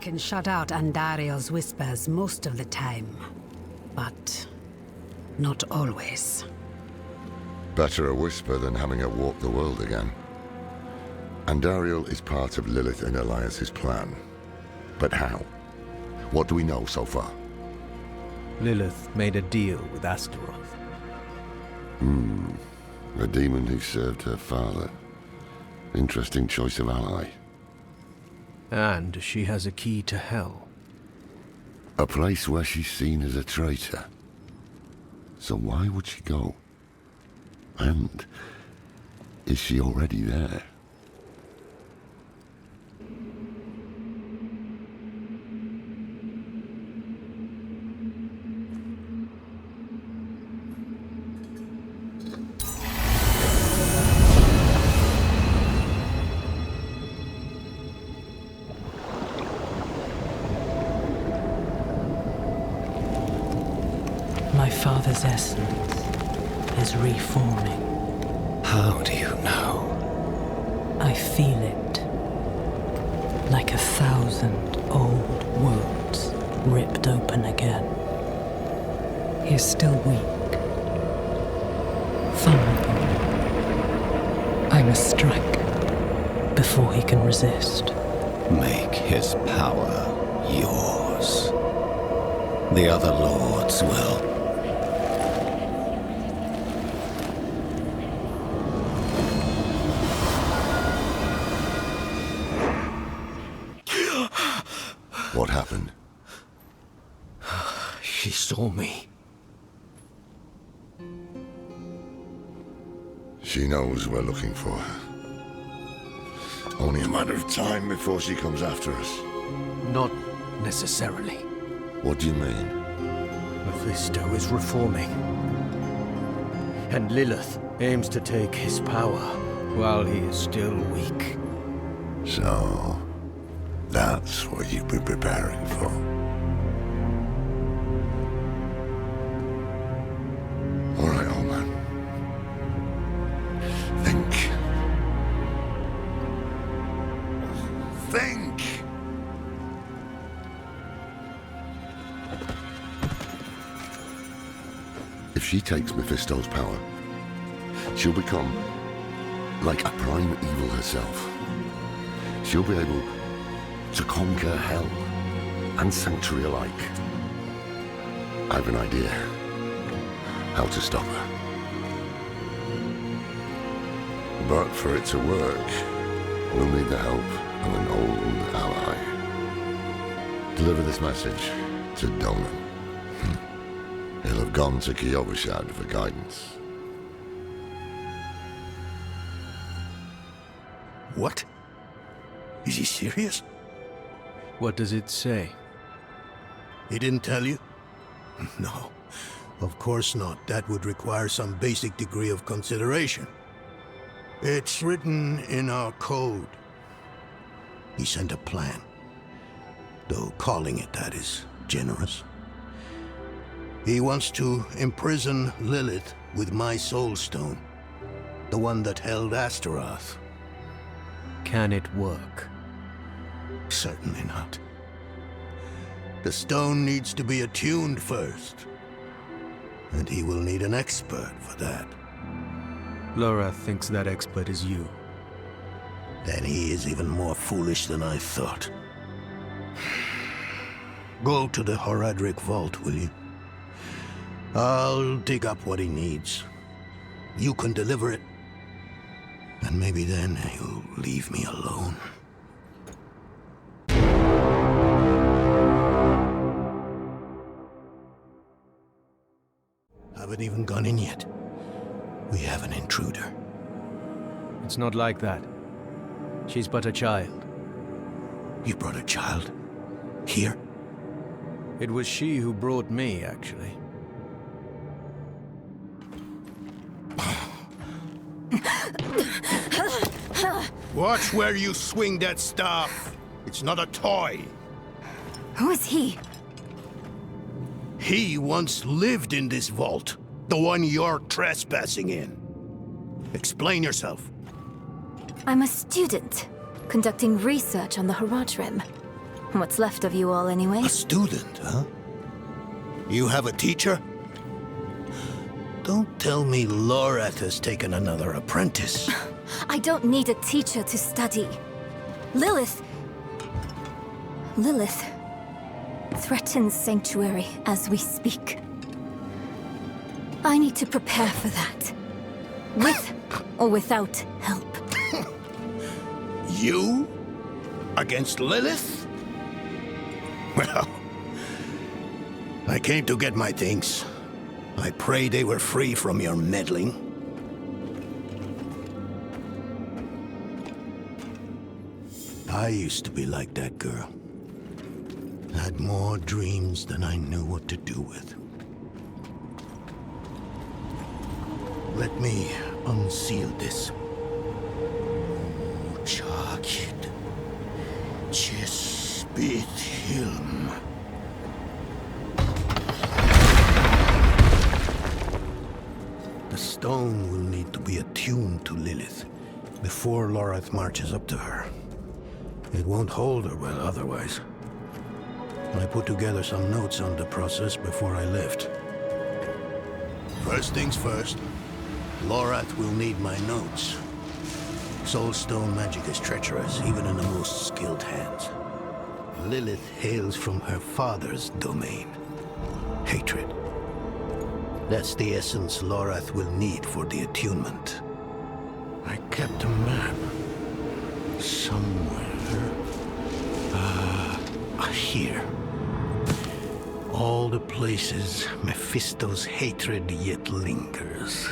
can shut out Andariel's whispers most of the time, but not always. Better a whisper than having her walk the world again. Andariel is part of Lilith and Elias's plan. But how? What do we know so far? Lilith made a deal with Astaroth. A demon who served her father. Interesting choice of ally. And she has a key to hell. A place where she's seen as a traitor. So why would she go? And is she already there? My father's essence is reforming. How do you know? I feel it. Like 1,000 old wounds ripped open again. He is still weak. Vulnerable. I must strike before he can resist. Make his power yours. The other lords will. What happened? She saw me. She knows we're looking for her. Only a matter of time before she comes after us. Not necessarily. What do you mean? Mephisto is reforming. And Lilith aims to take his power while he is still weak. So, that's what you've been preparing for. All right, old man. Think. Think! If she takes Mephisto's power, she'll become like a prime evil herself. She'll be able to conquer hell and sanctuary alike. I have an idea how to stop her. But for it to work, we'll need the help of an old ally. Deliver this message to Donan. He'll have gone to Kyovashad for guidance. What? Is he serious? What does it say? He didn't tell you? No, of course not. That would require some basic degree of consideration. It's written in our code. He sent a plan, though calling it that is generous. He wants to imprison Lilith with my soul stone, the one that held Astaroth. Can it work? Certainly not. The stone needs to be attuned first, and he will need an expert for that. Laura thinks that expert is you. Then he is even more foolish than I thought. Go to the Horadric vault, will you? I'll dig up what he needs. You can deliver it. And maybe then he'll leave me alone. Haven't even gone in yet. We have an intruder. It's not like that. She's but a child. You brought a child? Here? It was she who brought me, actually. Watch where you swing that staff. It's not a toy. Who is he? He once lived in this vault, the one you're trespassing in. Explain yourself. I'm a student, conducting research on the Horadrim. What's left of you all, anyway? A student, huh? You have a teacher? Don't tell me Lorath has taken another apprentice. I don't need a teacher to study. Lilith threatens Sanctuary as we speak. I need to prepare for that. With or without help. You? Against Lilith? Well, I came to get my things. I pray they were free from your meddling. I used to be like that girl. Had more dreams than I knew what to do with. Let me unseal this. Chakid. Chespit Hilm. The stone will need to be attuned to Lilith before Lorath marches up to her. It won't hold her well otherwise. I put together some notes on the process before I left. First things first, Lorath will need my notes. Soulstone magic is treacherous, even in the most skilled hands. Lilith hails from her father's domain. Hatred. That's the essence Lorath will need for the attunement. I kept a map. Somewhere. Here. All the places Mephisto's hatred yet lingers.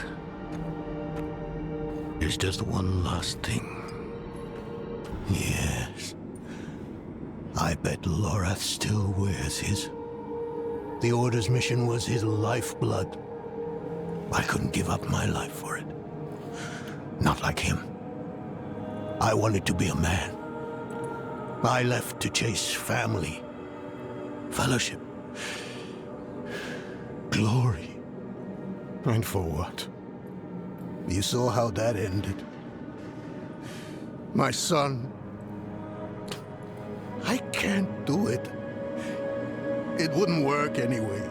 There's just one last thing. Yes. I bet Lorath still wears his. The Order's mission was his lifeblood. I couldn't give up my life for it. Not like him. I wanted to be a man. I left to chase family, fellowship, glory. And for what? You saw how that ended. My son. I can't do it. It wouldn't work anyway.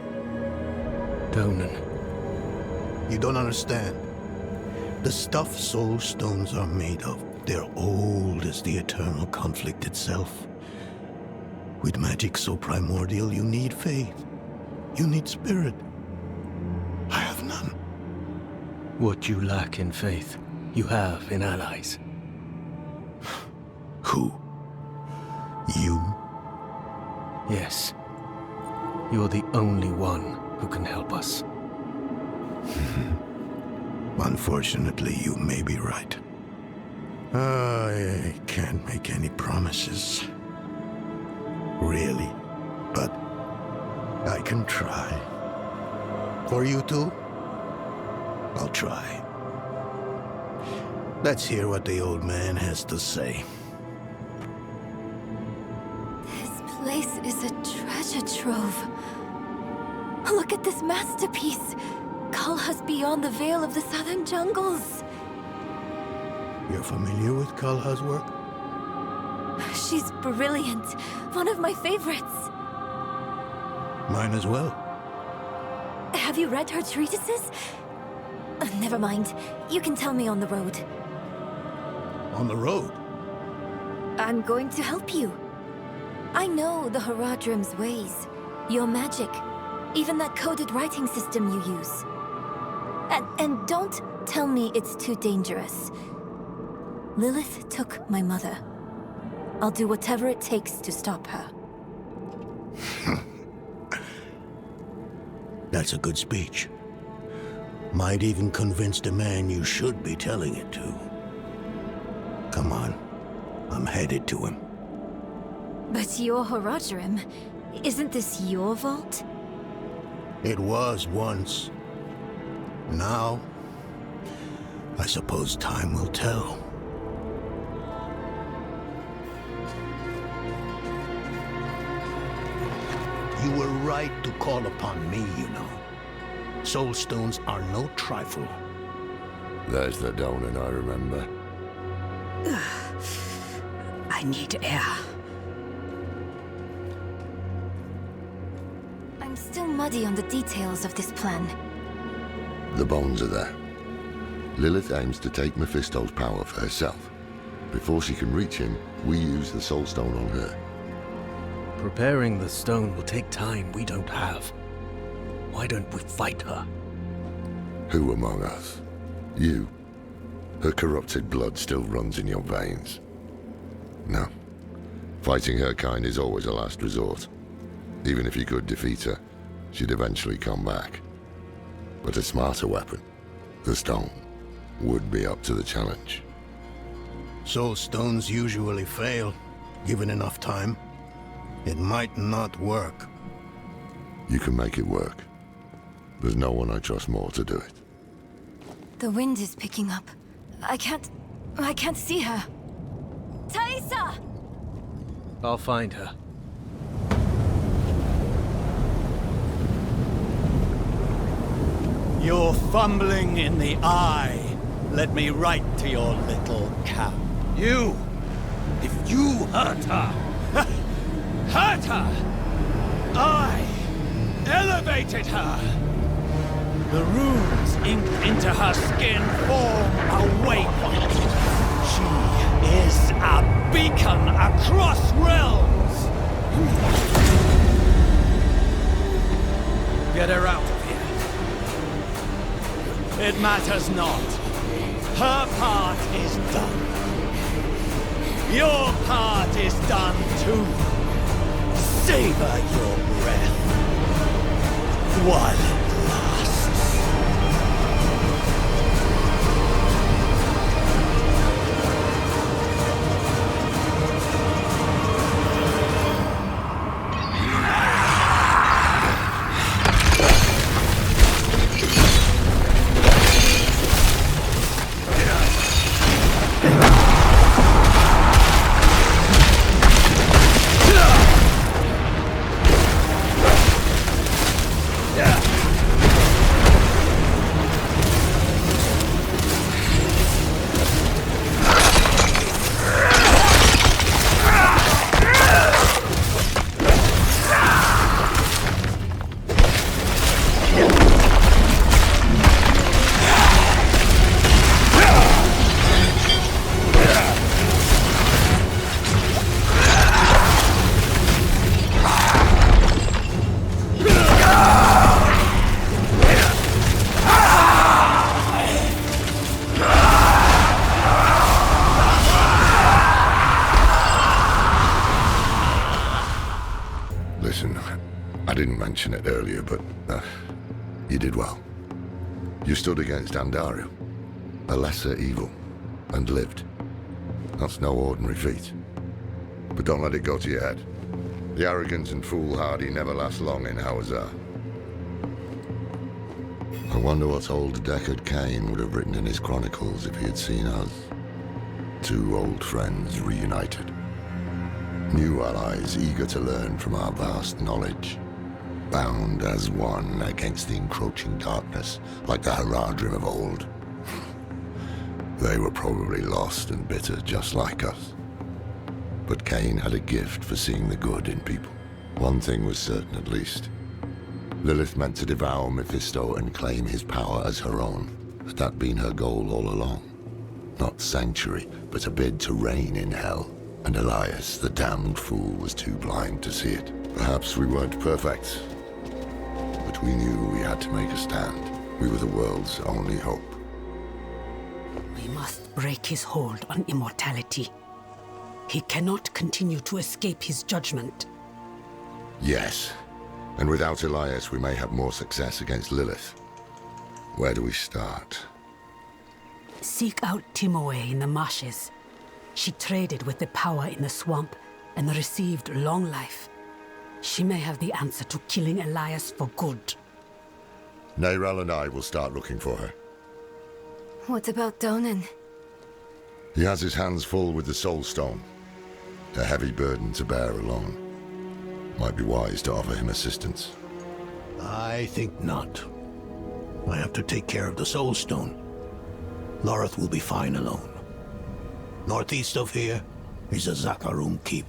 Donan. You don't understand. The stuff soul stones are made of, they're old as the eternal conflict itself. With magic so primordial, you need faith. You need spirit. I have none. What you lack in faith, you have in allies. Who? You? Yes. You're the only one who can help us. Unfortunately, you may be right. I can't make any promises. Really. But I can try. For you too? I'll try. Let's hear what the old man has to say. This place is a treasure trove. Look at this masterpiece. Kalha's beyond the veil of the southern jungles. You're familiar with Kalha's work? She's brilliant. One of my favorites. Mine as well. Have you read her treatises? Never mind. You can tell me on the road. On the road? I'm going to help you. I know the Haradrim's ways. Your magic. Even that coded writing system you use. And don't tell me it's too dangerous. Lilith took my mother. I'll do whatever it takes to stop her. That's a good speech. Might even convince the man you should be telling it to. Come on. I'm headed to him. But you're Haradrim. Isn't this your vault? It was once. Now, I suppose time will tell. You were right to call upon me, you know. Soulstones are no trifle. There's the Donan I remember. I need air. I'm still muddy on the details of this plan. The bones are there. Lilith aims to take Mephisto's power for herself. Before she can reach him, we use the Soul Stone on her. Preparing the stone will take time we don't have. Why don't we fight her? Who among us? You. Her corrupted blood still runs in your veins. No. Fighting her kind is always a last resort. Even if you could defeat her, she'd eventually come back. But a smarter weapon, the stone, would be up to the challenge. Soul stones usually fail, given enough time. It might not work. You can make it work. There's no one I trust more to do it. The wind is picking up. I can't see her. Thaisa! I'll find her. You're fumbling in the eye. Let me write to your little cap. You! If you hurt her! Hurt her! I elevated her! The runes inked into her skin form a waypoint. She is a beacon across realms! Get her out of here. It matters not. Her part is done. Your part is done too. Savor your breath while it lasts. Listen, I didn't mention it earlier, but you did well. You stood against Andaru, a lesser evil, and lived. That's no ordinary feat. But don't let it go to your head. The arrogance and foolhardy never last long in Hawazar. I wonder what old Deckard Cain would have written in his chronicles if he had seen us. Two old friends reunited. New allies eager to learn from our vast knowledge. Bound as one against the encroaching darkness, like the Haradrim of old. They were probably lost and bitter just like us. But Cain had a gift for seeing the good in people. One thing was certain at least. Lilith meant to devour Mephisto and claim his power as her own. Had that been her goal all along? Not sanctuary, but a bid to reign in hell. And Elias, the damned fool, was too blind to see it. Perhaps we weren't perfect, but we knew we had to make a stand. We were the world's only hope. We must break his hold on immortality. He cannot continue to escape his judgment. Yes, and without Elias we may have more success against Lilith. Where do we start? Seek out Timoe in the marshes. She traded with the power in the swamp and received long life. She may have the answer to killing Elias for good. Neyral and I will start looking for her. What about Donan? He has his hands full with the Soul Stone. A heavy burden to bear alone. Might be wise to offer him assistance. I think not. I have to take care of the Soul Stone. Lorith will be fine alone. Northeast of here is a Zakarum keep.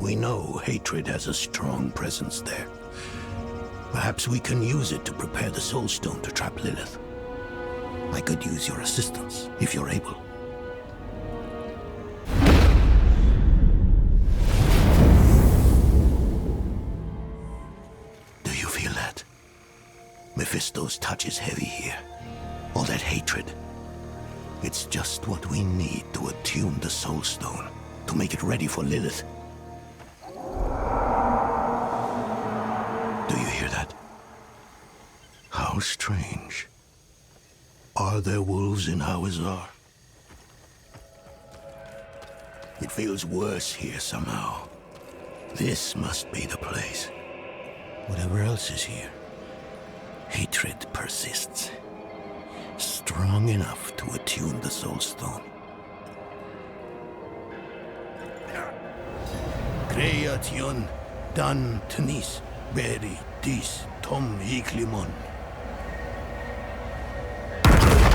We know hatred has a strong presence there. Perhaps we can use it to prepare the Soul Stone to trap Lilith. I could use your assistance, if you're able. Do you feel that? Mephisto's touch is heavy here. All that hatred. It's just what we need to attune the Soul Stone, to make it ready for Lilith. Do you hear that? How strange. Are there wolves in Hawazar? It feels worse here somehow. This must be the place. Whatever else is here, hatred persists. Strong enough to attune the Soul Stone. Creation dan tenis beri dis tom iklimon.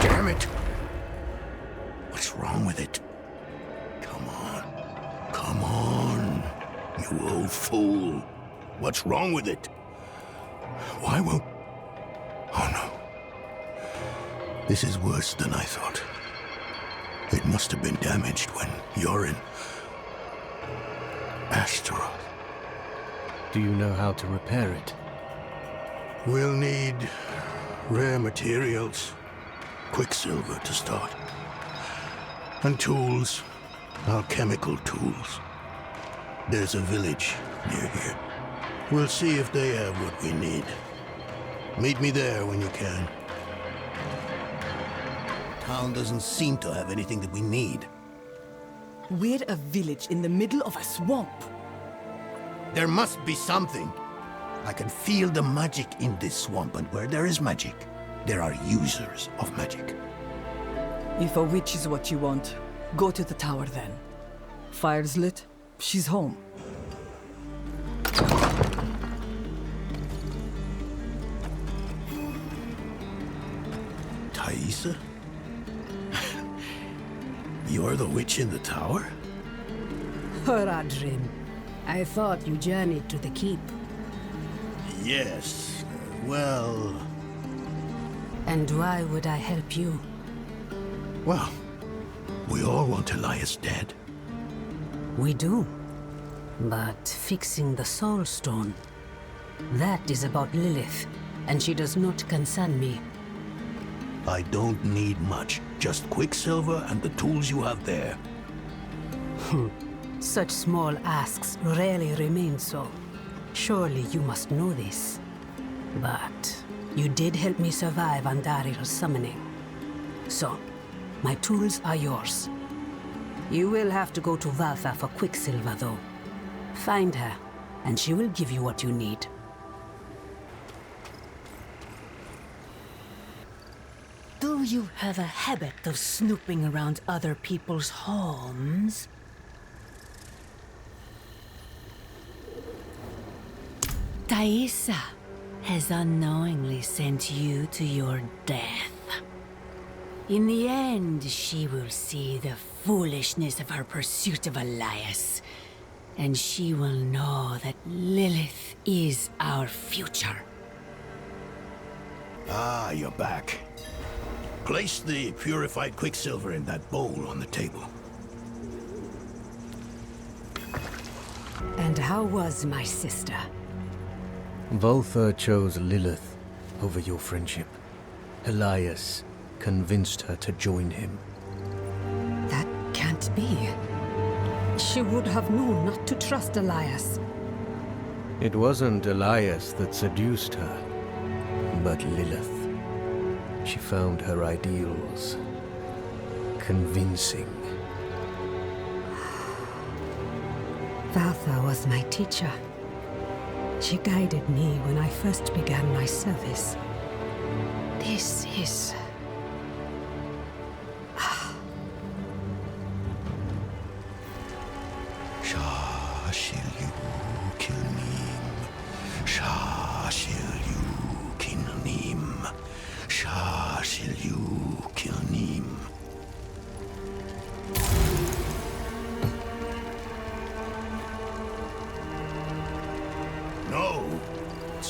Damn it! What's wrong with it? Come on. Come on, you old fool. What's wrong with it? Why won't... Oh no. This is worse than I thought. It must have been damaged when you're in Astaroth. Do you know how to repair it? We'll need rare materials. Quicksilver to start. And tools. Alchemical tools. There's a village near here. We'll see if they have what we need. Meet me there when you can. Town doesn't seem to have anything that we need. We're a village in the middle of a swamp. There must be something. I can feel the magic in this swamp, and where there is magic, there are users of magic. If a witch is what you want, go to the tower then. Fire's lit, she's home. Thaisa? You're the witch in the tower? Horadrim, I thought you journeyed to the keep. Yes, well... And why would I help you? Well, we all want Elias dead. We do. But fixing the Soul Stone, that is about Lilith, and she does not concern me. I don't need much, just Quicksilver and the tools you have there. Such small asks rarely remain so. Surely you must know this. But you did help me survive Andaril's summoning. So, my tools are yours. You will have to go to Valtha for Quicksilver, though. Find her, and she will give you what you need. Do you have a habit of snooping around other people's homes? Thaisa has unknowingly sent you to your death. In the end, she will see the foolishness of her pursuit of Elias, and she will know that Lilith is our future. Ah, you're back. Place the purified Quicksilver in that bowl on the table. And how was my sister? Voltha chose Lilith over your friendship. Elias convinced her to join him. That can't be. She would have known not to trust Elias. It wasn't Elias that seduced her, but Lilith. She found her ideals convincing. Valtha was my teacher. She guided me when I first began my service. This is...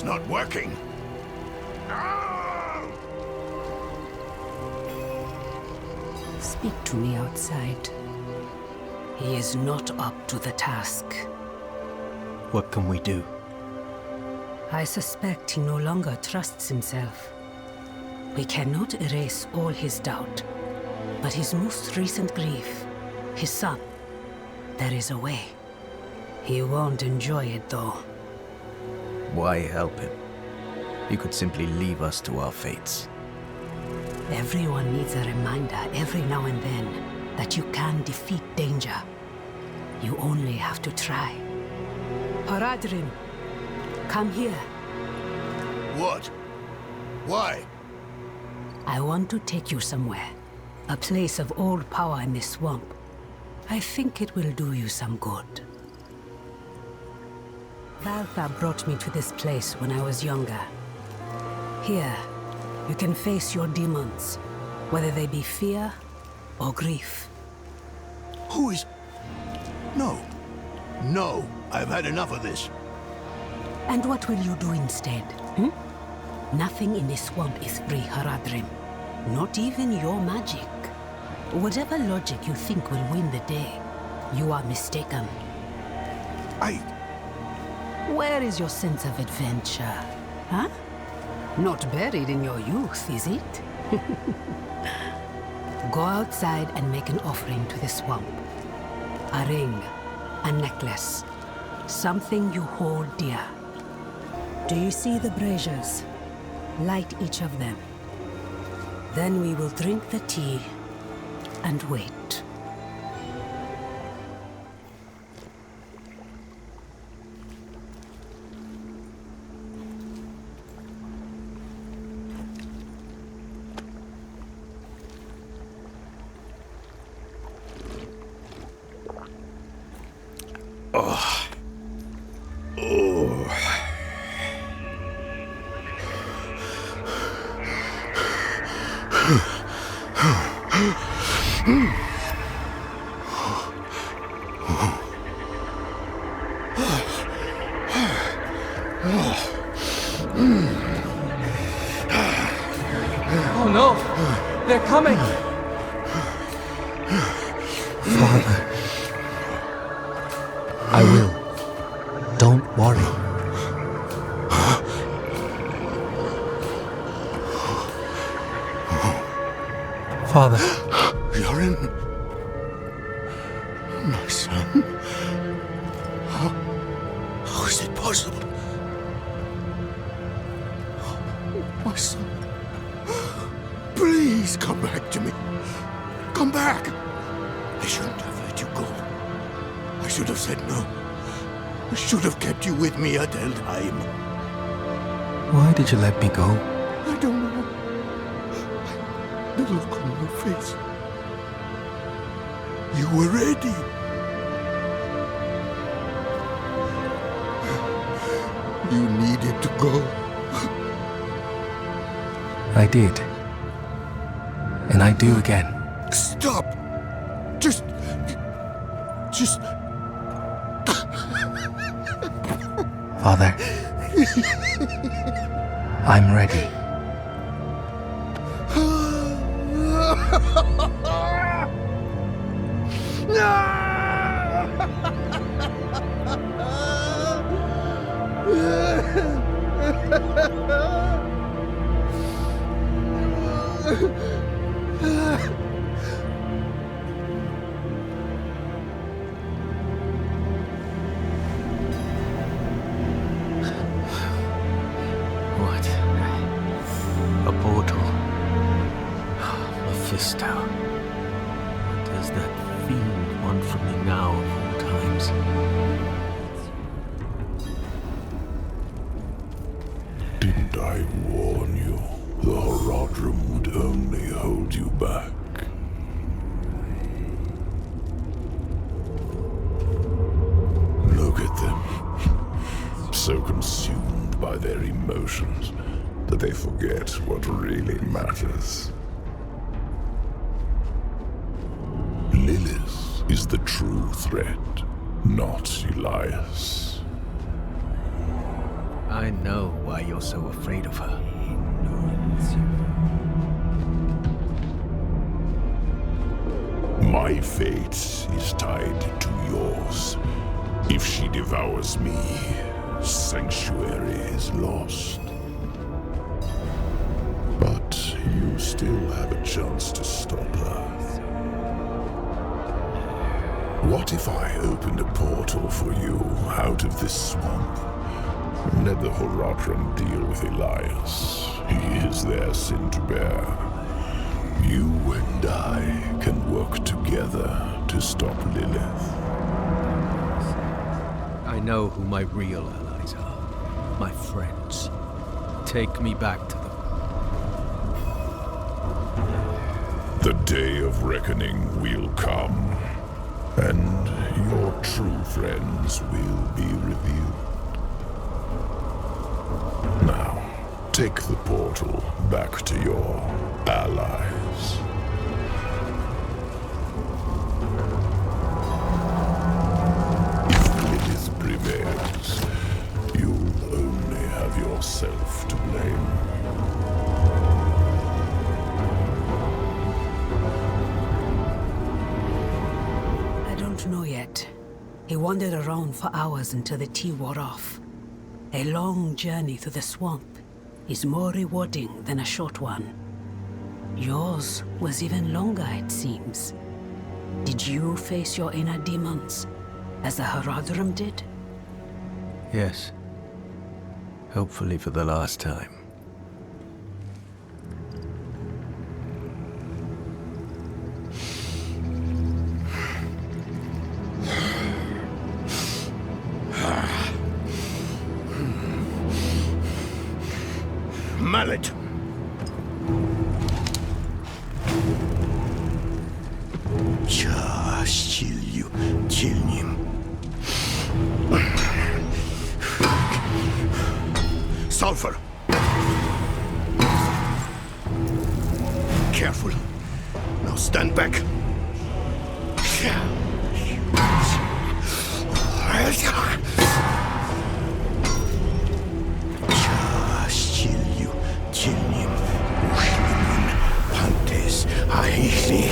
It's not working. Speak to me outside. He is not up to the task. What can we do? I suspect he no longer trusts himself. We cannot erase all his doubt, but his most recent grief, his son, there is a way. He won't enjoy it though. Why help him? He could simply leave us to our fates. Everyone needs a reminder every now and then that you can defeat danger. You only have to try. Haradrim, come here. What? Why? I want to take you somewhere. A place of old power in this swamp. I think it will do you some good. Valtha brought me to this place when I was younger. Here, you can face your demons, whether they be fear or grief. Who is... No. No. I've had enough of this. And what will you do instead? Nothing in this swamp is free, Haradrim. Not even your magic. Whatever logic you think will win the day, you are mistaken. Where is your sense of adventure? Huh? Not buried in your youth, is it? Go outside and make an offering to the swamp. A ring, a necklace, something you hold dear. Do you see the braziers? Light each of them. Then we will drink the tea and wait. Oh no! They're coming! Father, I will. Don't worry. Father. Yorin? My son? How is it possible? My son? Please come back to me. Come back. I shouldn't have let you go. I should have said no. I should have kept you with me at the time. Why did you let me go? I don't know. The look on your face. You were ready. You needed to go. I did. And I do again. Stop! Just... Father, I'm ready. What? A portal. Mephisto. What does that fiend want from me now of all times? Didn't I warn you? The Horadrim would only hold you back. Look at them. So consumed by their emotions that they forget what really matters. Lilith is the true threat, not Elias. I know why you're so afraid of her. My fate is tied to yours. If she devours me, Sanctuary is lost. But you still have a chance to stop her. What if I opened a portal for you out of this swamp? Let the Horadrim deal with Elias. He is their sin to bear. You and I can work together to stop Lilith. I know who my real allies are. My friends. Take me back to them. The day of reckoning will come, and your true friends will be revealed. Now, take the portal back to your allies. If Lilith prevails, you'll only have yourself to blame. I don't know yet. He wandered around for hours until the tea wore off. A long journey through the swamp is more rewarding than a short one. Yours was even longer, it seems. Did you face your inner demons, as the Horadrim did? Yes. Hopefully for the last time. Mallet! Частилью тельнем. Sulfur! Careful. Now stand back. Частилью тельнем ушлемын пантес аихли.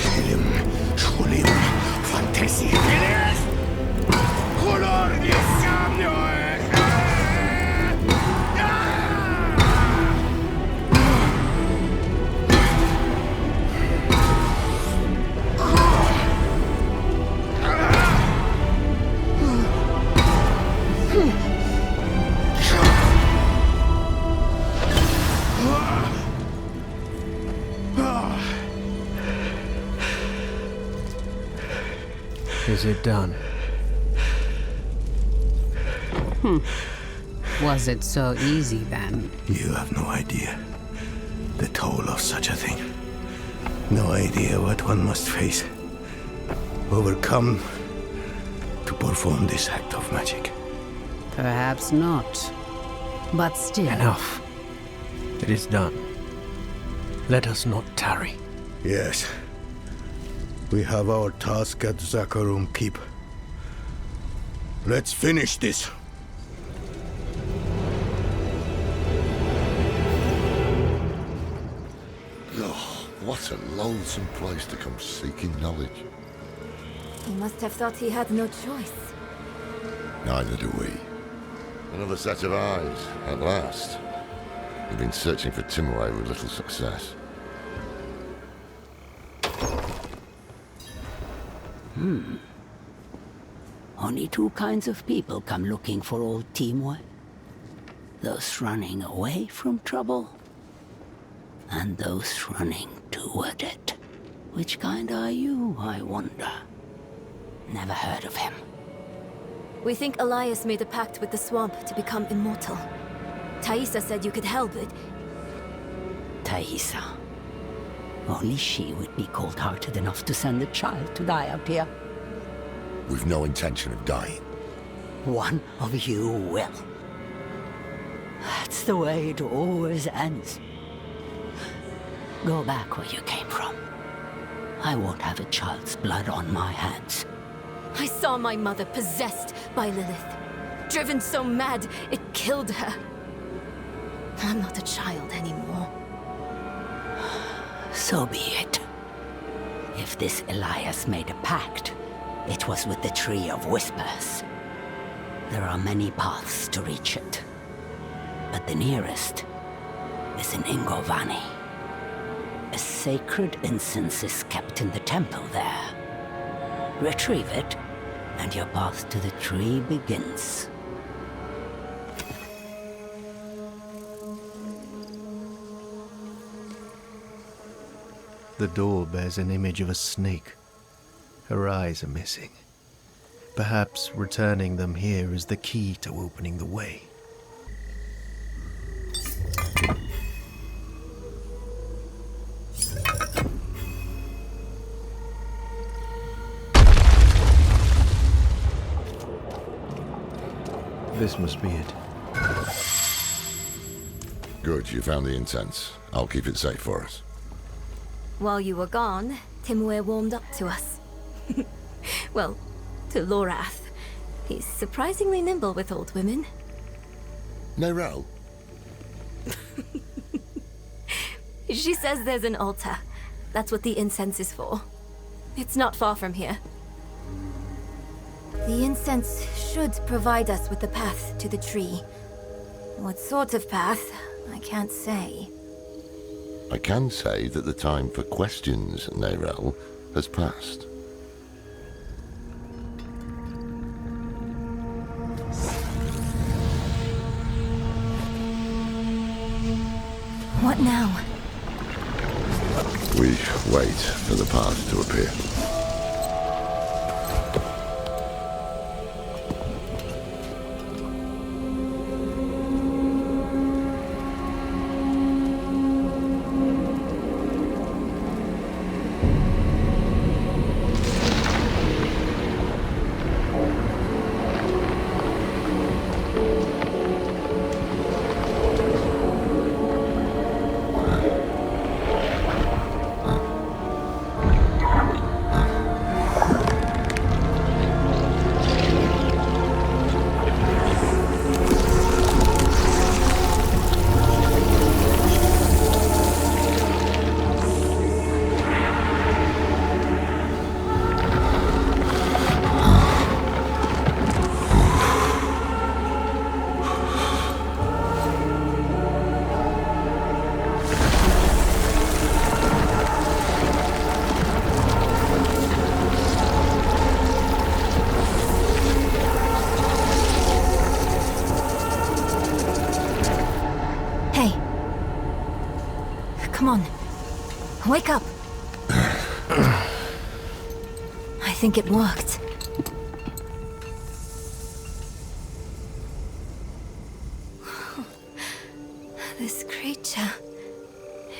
Шилим шулим фантези. Колор не сомневаюсь. Is it done? Was it so easy then? You have no idea the toll of such a thing. No idea what one must face, overcome to perform this act of magic. Perhaps not. But still. Enough. It is done. Let us not tarry. Yes. We have our task at Zakharum Keep. Let's finish this. Oh, what a lonesome place to come seeking knowledge. He must have thought he had no choice. Neither do we. Another set of eyes, at last. We've been searching for Timaway with little success. Only two kinds of people come looking for old Timur. Those running away from trouble, and those running toward it. Which kind are you, I wonder? Never heard of him. We think Elias made a pact with the swamp to become immortal. Thaisa said you could help it. Thaisa. Only she would be cold-hearted enough to send a child to die out here. We've no intention of dying. One of you will. That's the way it always ends. Go back where you came from. I won't have a child's blood on my hands. I saw my mother possessed by Lilith. Driven so mad, it killed her. I'm not a child anymore. So be it. If this Elias made a pact, it was with the Tree of Whispers. There are many paths to reach it, but the nearest is in Ingovani. A sacred incense is kept in the temple there. Retrieve it, and your path to the tree begins. The door bears an image of a snake. Her eyes are missing. Perhaps returning them here is the key to opening the way. This must be it. Good, you found the incense. I'll keep it safe for us. While you were gone, Timur warmed up to us. Well, to Lorath. He's surprisingly nimble with old women. Nerel? She says there's an altar. That's what the incense is for. It's not far from here. The incense should provide us with the path to the tree. What sort of path, I can't say. I can say that the time for questions, Nerel, has passed. What now? We wait for the path to appear. Come on. Wake up. I think it worked. This creature.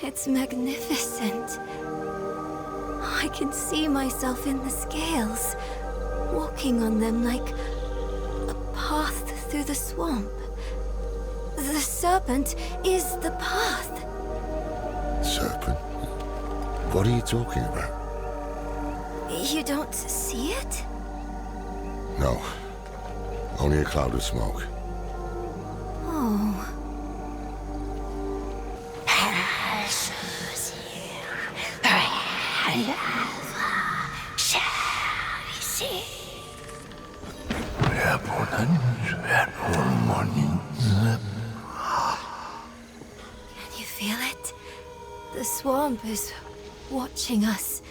It's magnificent. I can see myself in the scales, walking on them like a path through the swamp. The serpent is the path. Serpent? What are you talking about? You don't see it? No. Only a cloud of smoke. Oh. Can you feel it? The swamp is watching us,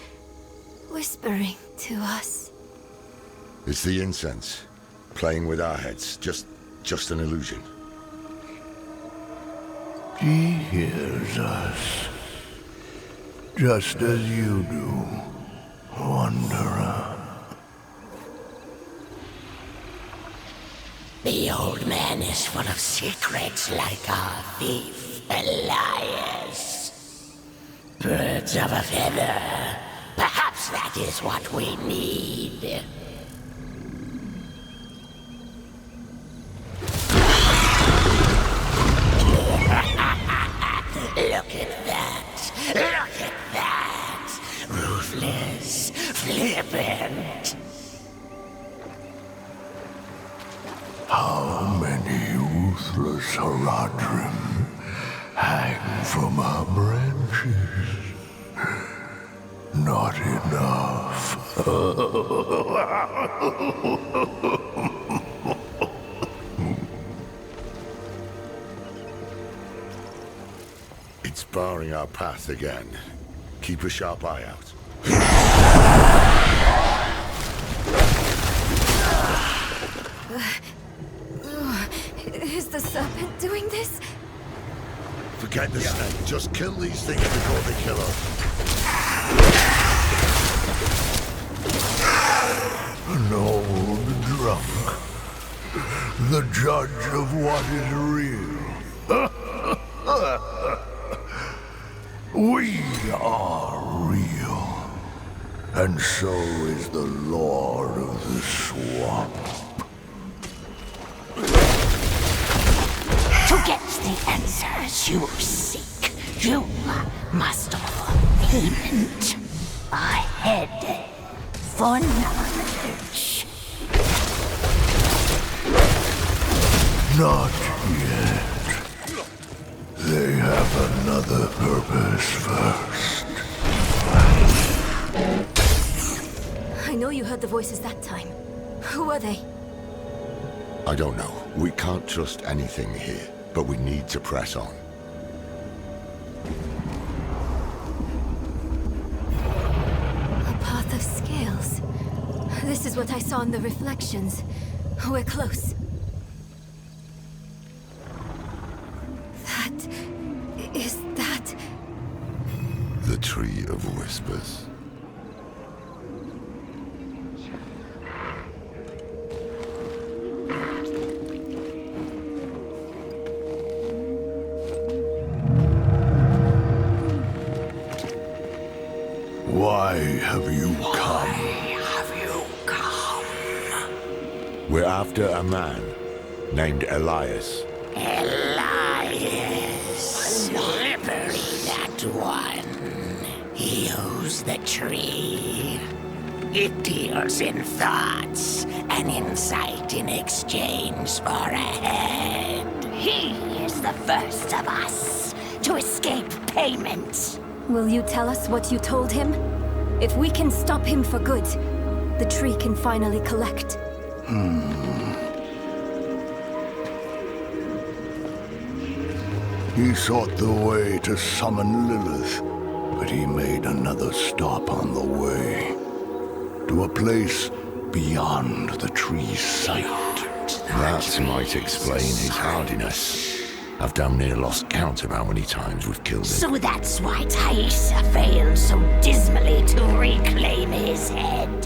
whispering to us. It's the incense, playing with our heads. Just an illusion. He hears us, just as you do, Wanderer. The old man is full of secrets like our thief, Elias. Birds of a feather. Perhaps that is what we need. Look at that! Look at that! Ruthless, flippant. How many ruthless Haradrim hang from our branches? Not enough. It's barring our path again. Keep a sharp eye out. Is the serpent doing this? Forget the snake. Just kill these things before they kill us. An old drunk. The judge of what is real. We are real. And so is the Lord of the Swamp. To get the answers you seek, you must offer payment. A head for knowledge. Not yet. They have another purpose first. I know you heard the voices that time. Who are they? I don't know. We can't trust anything here, but we need to press on. A path of scales. This is what I saw in the reflections. We're close. Is that... The Tree of Whispers. Why have you come? We're after a man named Elias. Elias. Slippery, that one. He owns the tree. It deals in thoughts and insight in exchange for a head. He is the first of us to escape payment. Will you tell us what you told him? If we can stop him for good, the tree can finally collect. He sought the way to summon Lilith, but he made another stop on the way. To a place beyond the tree's sight. That might explain his hardiness. I've damn near lost count of how many times we've killed him. So that's why Thaisa failed so dismally to reclaim his head.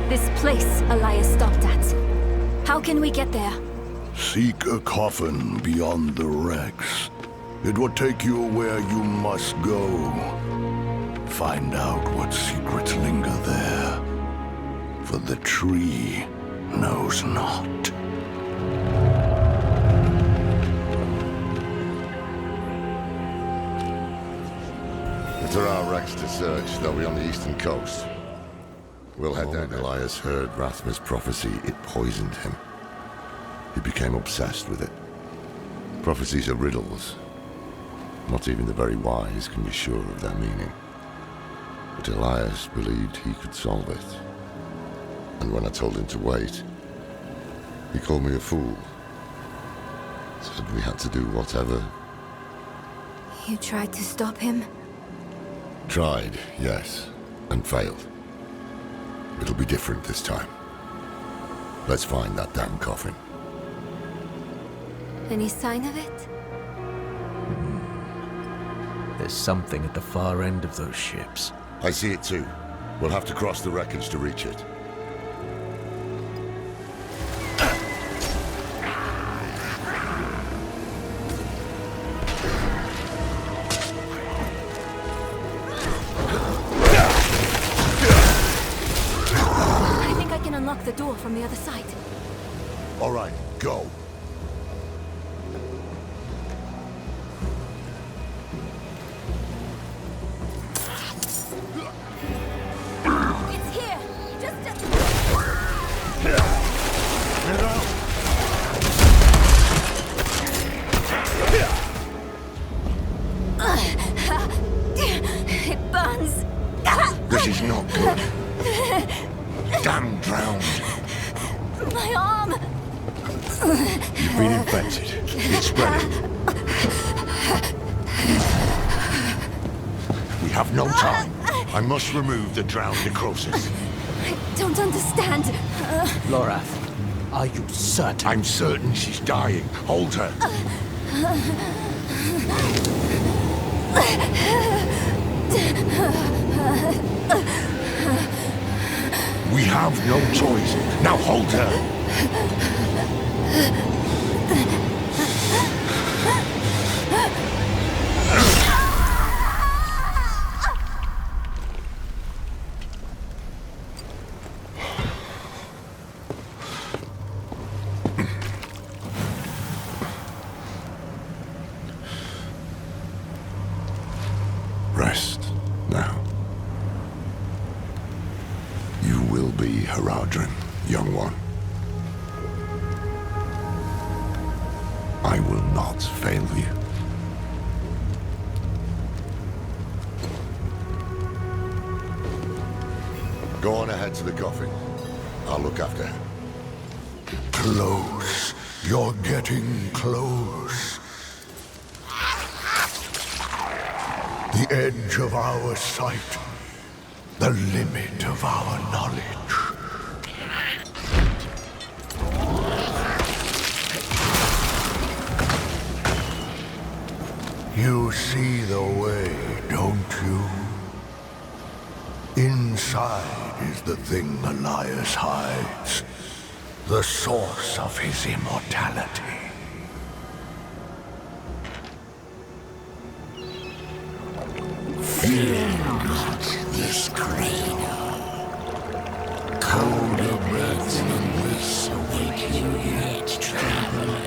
This place Elias stopped at. How can we get there? Seek a coffin beyond the wrecks. It will take you where you must go. Find out what secrets linger there. For the tree knows not. If there are wrecks to search, they'll be on the eastern coast. We'll head there. Elias heard Rathma's prophecy. It poisoned him. He became obsessed with it. Prophecies are riddles. Not even the very wise can be sure of their meaning. But Elias believed he could solve it. And when I told him to wait, he called me a fool. Said we had to do whatever. You tried to stop him? Tried, yes, and failed. It'll be different this time. Let's find that damn coffin. Any sign of it? There's something at the far end of those ships. I see it too. We'll have to cross the wreckage to reach it. I think I can unlock the door from the other side. All right, go. It's here! Just spreading. We have no time. I must remove the drowned necrosis. I don't understand. Lorath, are you certain? I'm certain she's dying. Hold her. We have no choice. Now hold her. Rest now. You will be Haradrim, young one. I will not fail you. Go on ahead to the coffin. I'll look after her. Close. You're getting close. The edge of our sight. The limit of our knowledge. You see the way, don't you? Inside is the thing Elias hides, the source of his immortality. Fear not this cradle. Colder breaths than this await you yet, traveler.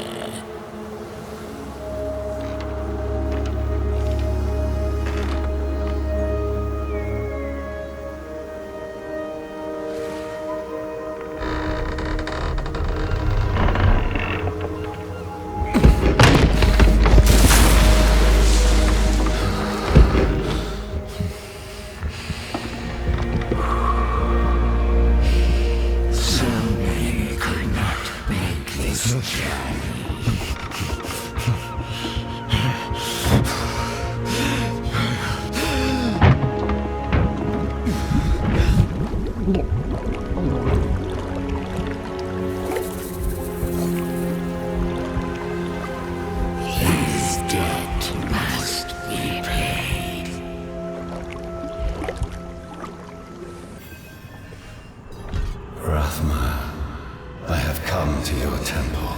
I have come to your temple.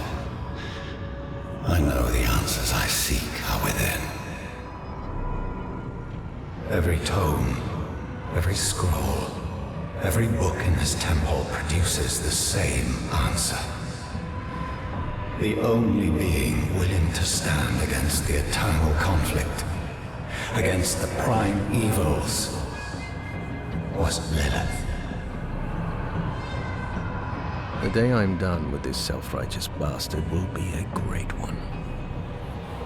I know the answers I seek are within. Every tome, every scroll, every book in this temple produces the same answer. The only being willing to stand against the eternal conflict, against the prime evils, was Lilith. The day I'm done with this self-righteous bastard will be a great one.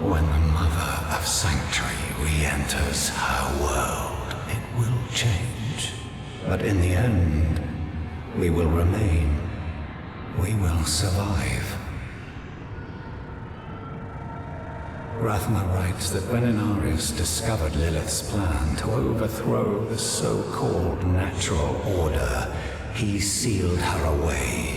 When the Mother of Sanctuary re-enters her world, it will change. But in the end, we will remain. We will survive. Rathma writes that when Inarius discovered Lilith's plan to overthrow the so-called natural order, he sealed her away.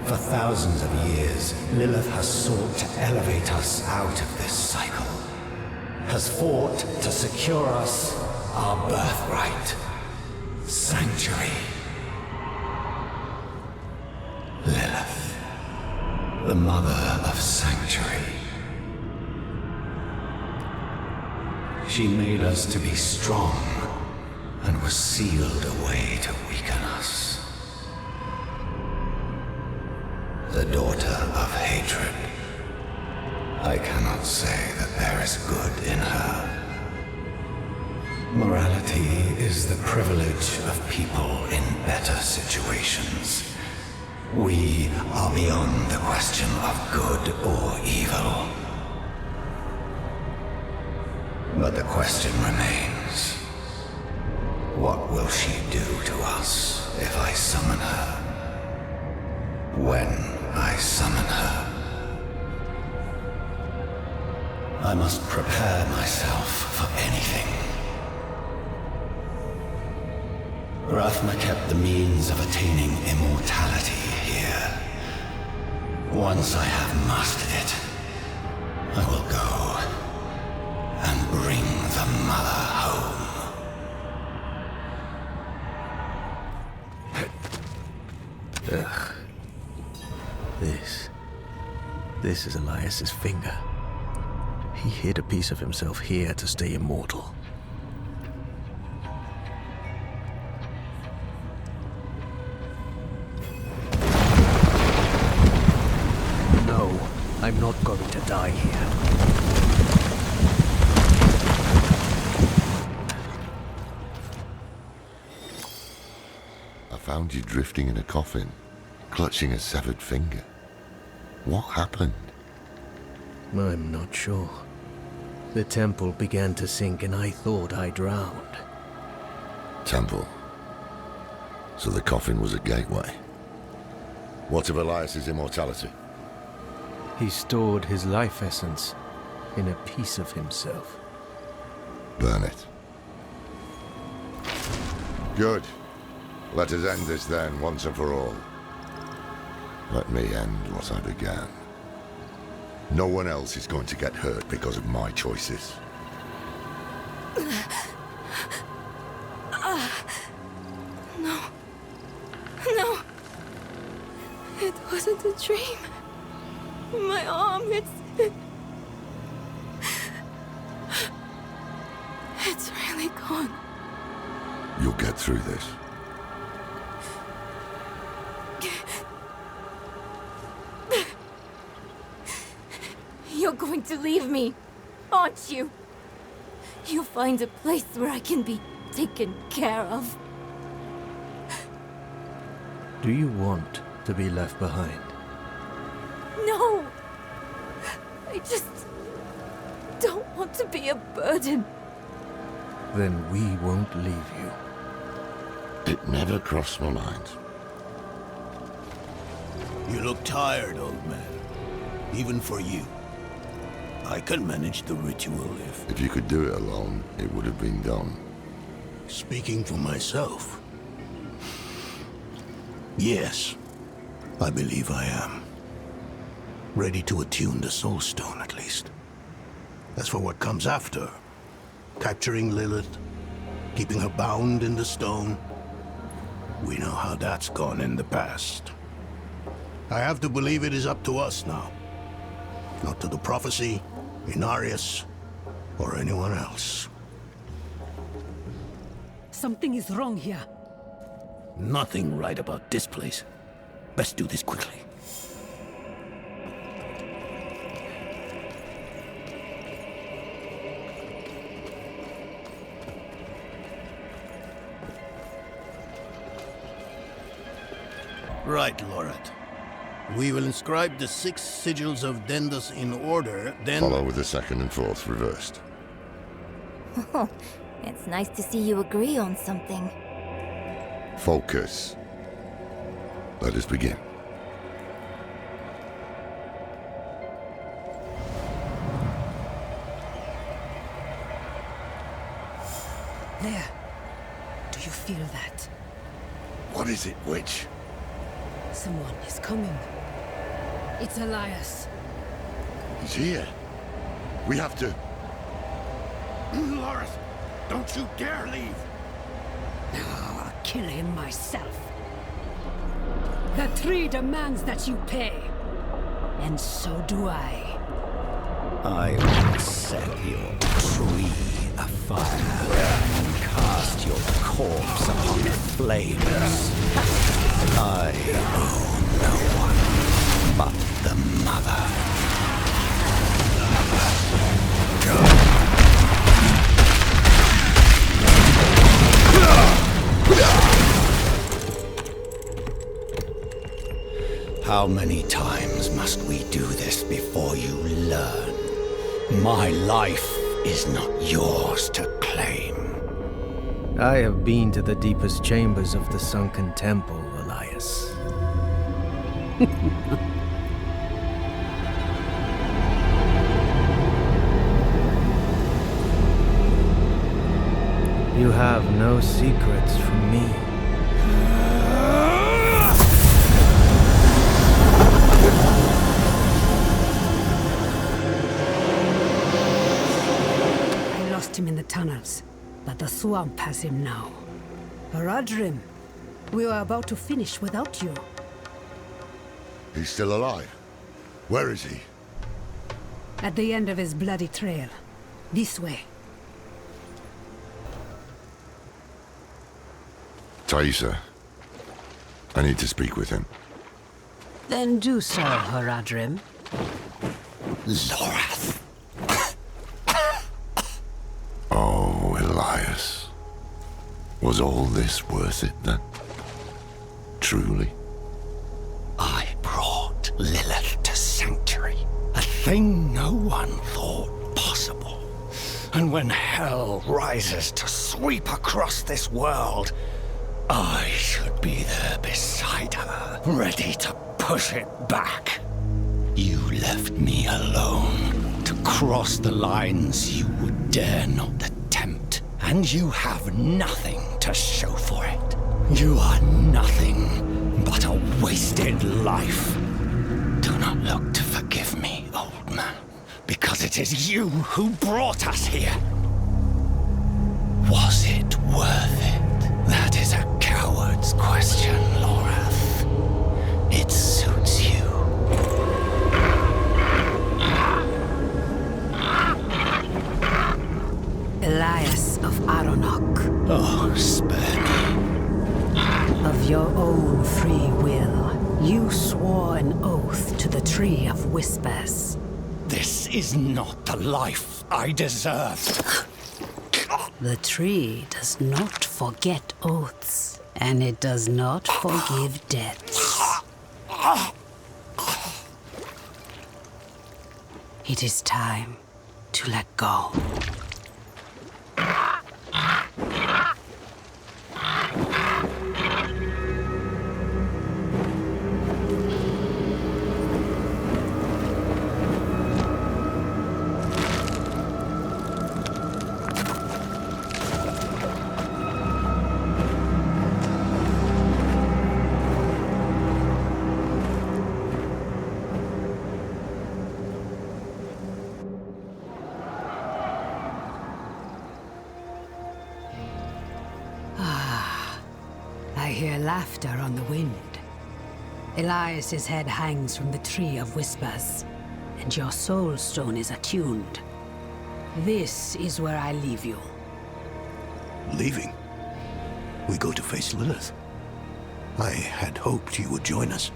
For thousands of years, Lilith has sought to elevate us out of this cycle, has fought to secure us our birthright, sanctuary. Lilith, the mother of sanctuary. She made us to be strong and was sealed away to weaken us. The daughter of hatred. I cannot say that there is good in her. Morality is the privilege of people in better situations. We are beyond the question of good or evil. But the question remains. What will she do to us if I summon her? When I summon her. I must prepare myself for anything. Rathma kept the means of attaining immortality here. Once I have mastered it, I will go and bring the mother home. Ugh. This is Elias's finger. He hid a piece of himself here to stay immortal. No, I'm not going to die here. I found you drifting in a coffin, clutching a severed finger. What happened? I'm not sure. The temple began to sink and I thought I drowned. Temple. So the coffin was a gateway. What of Elias's immortality? He stored his life essence in a piece of himself. Burn it. Good. Let us end this then, once and for all. Let me end what I began. No one else is going to get hurt because of my choices. No. No. It wasn't a dream. My arm, it's really gone. You'll get through this. You're going to leave me, aren't you? You'll find a place where I can be taken care of. Do you want to be left behind? No! I just don't want to be a burden. Then we won't leave you. It never crossed my mind. You look tired, old man. Even for you. I can manage the ritual if... If you could do it alone, it would have been done. Speaking for myself. Yes, I believe I am. Ready to attune the Soul Stone, at least. As for what comes after, capturing Lilith, keeping her bound in the stone, we know how that's gone in the past. I have to believe it is up to us now. Not to the prophecy, Inarius, or anyone else. Something is wrong here. Nothing right about this place. Best do this quickly. Right, Lorat. We will inscribe the 6 sigils of Dendos in order, then... Follow with the 2nd and 4th reversed. Oh, it's nice to see you agree on something. Focus. Let us begin. There. Do you feel that? What is it, witch? Someone is coming. It's Elias. He's here. We have to... Loris, don't you dare leave! I'll kill him myself. The tree demands that you pay. And so do I. I will set your tree afire and cast your corpse upon the flames. I owe no one but the mother. How many times must we do this before you learn? My life is not yours to claim. I have been to the deepest chambers of the sunken temple, Elias. have no secrets from me. I lost him in the tunnels, but the swamp has him now. Haradrim, we were about to finish without you. He's still alive. Where is he? At the end of his bloody trail. This way. Thaisa, I need to speak with him. Then do so, Haradrim. Lorath. Oh, Elias. Was all this worth it then? Truly? I brought Lilith to Sanctuary, a thing no one thought possible. And when hell rises to sweep across this world, I should be there beside her, ready to push it back. You left me alone to cross the lines you would dare not attempt, and you have nothing to show for it. You are nothing but a wasted life. Do not look to forgive me, old man, because it is you who brought us here. Was it worth it? That is a coward's question, Lorath. It suits you. Elias of Aronok. Oh, spare me. Of your own free will, you swore an oath to the Tree of Whispers. This is not the life I deserve. The tree does not forget oaths, and it does not forgive debts. It is time to let go. I hear laughter on the wind. Elias's head hangs from the Tree of Whispers, and your soul stone is attuned. This is where I leave you. Leaving? We go to face Lilith. I had hoped you would join us.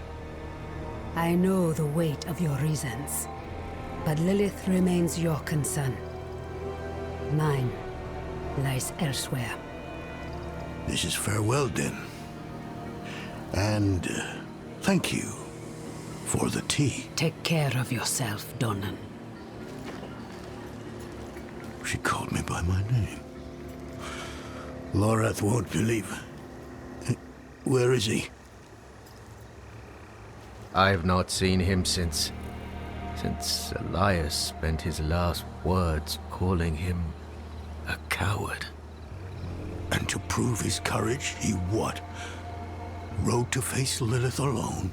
I know the weight of your reasons, but Lilith remains your concern. Mine lies elsewhere. This is farewell, then. And thank you for the tea. Take care of yourself, Donan. She called me by my name. Lorath won't believe. Where is he? I've not seen him since Elias spent his last words calling him a coward. And to prove his courage, he what? Rode to face Lilith alone?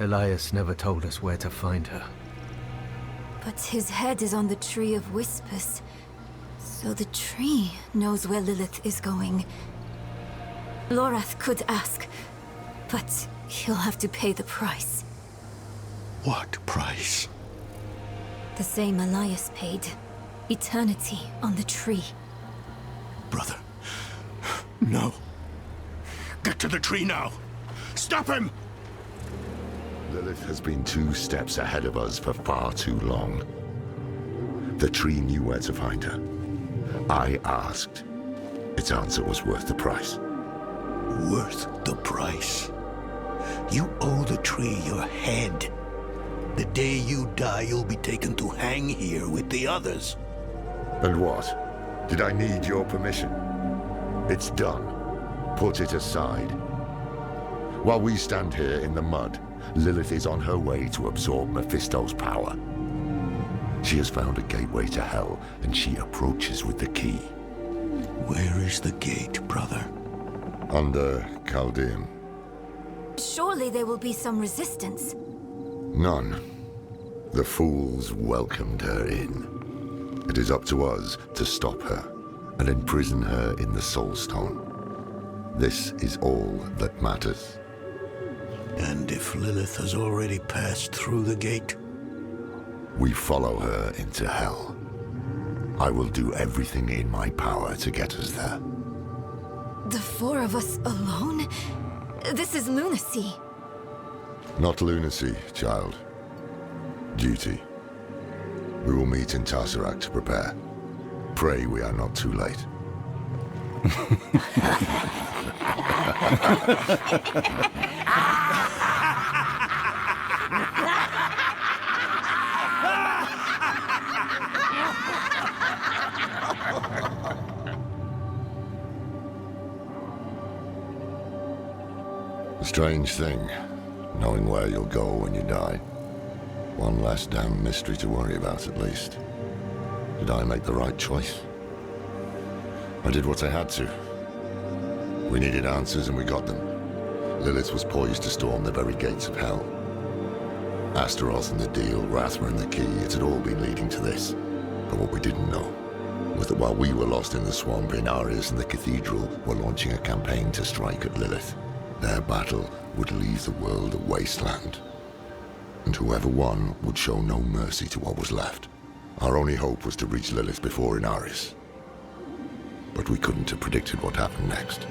Elias never told us where to find her. But his head is on the Tree of Whispers, so the tree knows where Lilith is going. Lorath could ask, but he'll have to pay the price. What price? The same Elias paid. Eternity on the tree. Brother. No. Get to the tree now. Stop him! Lilith has been 2 steps ahead of us for far too long. The tree knew where to find her. I asked. Its answer was worth the price. Worth the price? You owe the tree your head. The day you die, you'll be taken to hang here with the others. And what? Did I need your permission? It's done. Put it aside. While we stand here in the mud, Lilith is on her way to absorb Mephisto's power. She has found a gateway to hell, and she approaches with the key. Where is the gate, brother? Under Chaldean. Surely there will be some resistance. None. The fools welcomed her in. It is up to us to stop her and imprison her in the Soul Stone. This is all that matters. And if Lilith has already passed through the gate? We follow her into hell. I will do everything in my power to get us there. The four of us alone? This is lunacy. Not lunacy, child. Duty. We will meet in Tesseract to prepare. Pray we are not too late. A strange thing, knowing where you'll go when you die. One less damn mystery to worry about, at least. Did I make the right choice? I did what I had to. We needed answers and we got them. Lilith was poised to storm the very gates of hell. Astaroth and the deal, Rathma and the key, it had all been leading to this. But what we didn't know was that while we were lost in the swamp, Inaris and the cathedral were launching a campaign to strike at Lilith. Their battle would leave the world a wasteland. And whoever won would show no mercy to what was left. Our only hope was to reach Lilith before Inaris. But we couldn't have predicted what happened next.